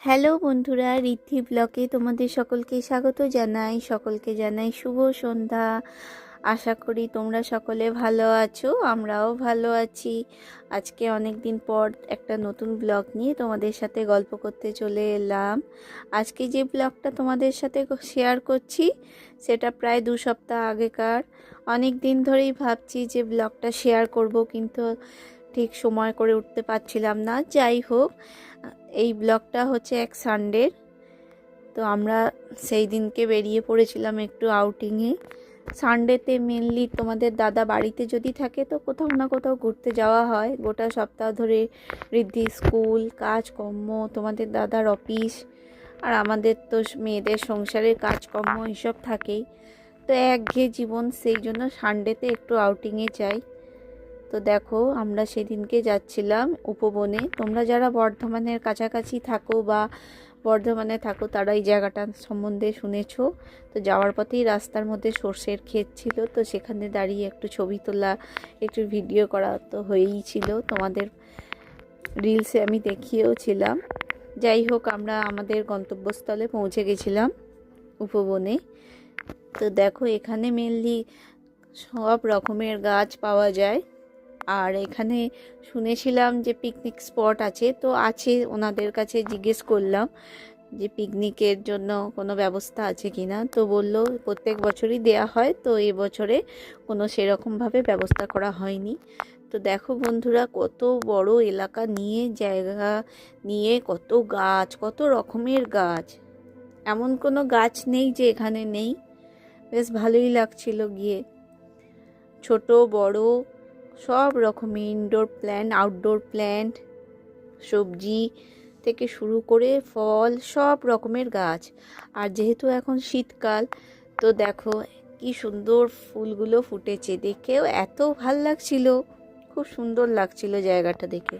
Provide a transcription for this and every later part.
Hello বন্ধুরা, ঋদ্ধি ব্লগে তোমাদের সকলকে স্বাগত জানাই। সকলকে জানাই শুভ সন্ধ্যা। আশা করি তোমরা সকলে ভালো আছো, আমরাও ভালো আছি। আজকে অনেক দিন পর একটা নতুন ব্লগ নিয়ে তোমাদের সাথে গল্প করতে চলে এলাম। আজকে যে ব্লগটা তোমাদের সাথে শেয়ার করছি সেটা প্রায় 2 সপ্তাহ আগেকার। অনেক দিন ধরেই ভাবছি যে ব্লগটা শেয়ার করব, কিন্তু ঠিক সময় করে উঠতে পারছিলাম না। যাই হোক, এই ব্লগটা হচ্ছে এক সানডের। তো আমরা সেই দিনকে বেরিয়ে পড়েছিলাম একটু আউটিংয়ে। সানডেতে মেনলি তোমাদের দাদা বাড়িতে যদি থাকে তো কোথাও না কোথাও ঘুরতে যাওয়া হয়। গোটা সপ্তাহ ধরে ঋদ্ধি স্কুল, কাজকর্ম, তোমাদের দাদার অফিস, আর আমাদের তো মেয়েদের সংসারের কাজকর্ম এসব থাকেই। তো একঘেয়ে জীবন, সেই জন্য সানডেতে একটু আউটিংয়ে যাই। তো দেখো, আমরা সেদিনকে যাচ্ছিলাম উপবনে। তোমরা যারা বর্ধমানের কাছাকাছি থাকো বা বর্ধমানে থাকো তারা এই জায়গাটা সম্বন্ধে শুনেছো। তো যাওয়ার পথেই রাস্তার মধ্যে সর্ষের ক্ষেত ছিল, তো সেখানে দাঁড়িয়ে একটু ছবি তোলা, একটু ভিডিও করা তো হয়েই ছিল। তোমাদের রিলসে আমি দেখিয়েও ছিলাম। যাই হোক, আমরা আমাদের গন্তব্যস্থলে পৌঁছে গেছিলাম উপবনে। তো দেখো, এখানে মেনলি সব রকমের গাছ পাওয়া যায়। আর এখানে শুনেছিলাম যে পিকনিক স্পট আছে, তো আছে। ওনাদের কাছে জিজ্ঞেস করলাম যে পিকনিকের জন্য কোনো ব্যবস্থা আছে কিনা। তো বলল প্রত্যেক বছরই দেয়া হয়, তো এবছরে কোনো সেরকমভাবে ব্যবস্থা করা হয়নি। তো দেখো বন্ধুরা, কত বড় এলাকা নিয়ে, জায়গা নিয়ে, কত গাছ, কত রকমের গাছ। এমন কোনো গাছ নেই যে এখানে নেই। বেশ ভালোই লাগছিল গিয়ে। ছোট বড় সব রকমের ইনডোর প্ল্যান্ট, আউটডোর প্ল্যান্ট, সবজি থেকে শুরু করে ফল, সব রকমের গাছ। আর যেহেতু এখন শীতকাল, তো দেখো কি সুন্দর ফুলগুলো ফুটেছে, দেখেও এত ভাল লাগছিল। খুব সুন্দর লাগছিল জায়গাটা দেখে।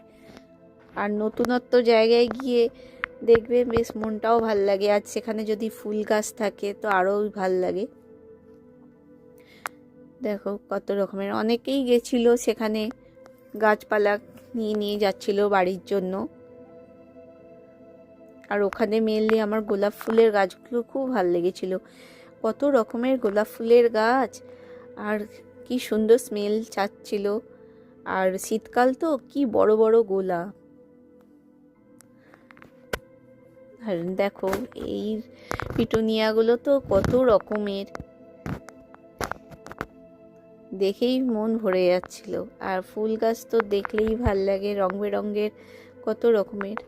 আর নতুনত্ব জায়গায় গিয়ে দেখবে বেশ মনটাও ভাল লাগে। আর সেখানে যদি ফুল গাছ থাকে তো আরও ভাল লাগে। দেখো কত রকমের, অনেকেই গেছিল সেখানে, গাছপালা নিয়ে নিয়ে যাচ্ছিল বাড়ির জন্য। আর ওখানে মেনলি আমার গোলাপ ফুলের গাছগুলো খুব ভালো লেগেছিল। কত রকমের গোলাপ ফুলের গাছ, আর কি সুন্দর স্মেল ছাড়ছিল। আর শীতকাল তো কি বড় বড় গোলাপ। আর দেখো এই পিটুনিয়াগুলো তো কত রকমের, দেখেই মন ভরে যাচ্ছিল। আর ফুল গাছ তো দেখলেই ভাল লাগে, রং বেরঙের কত রকমের।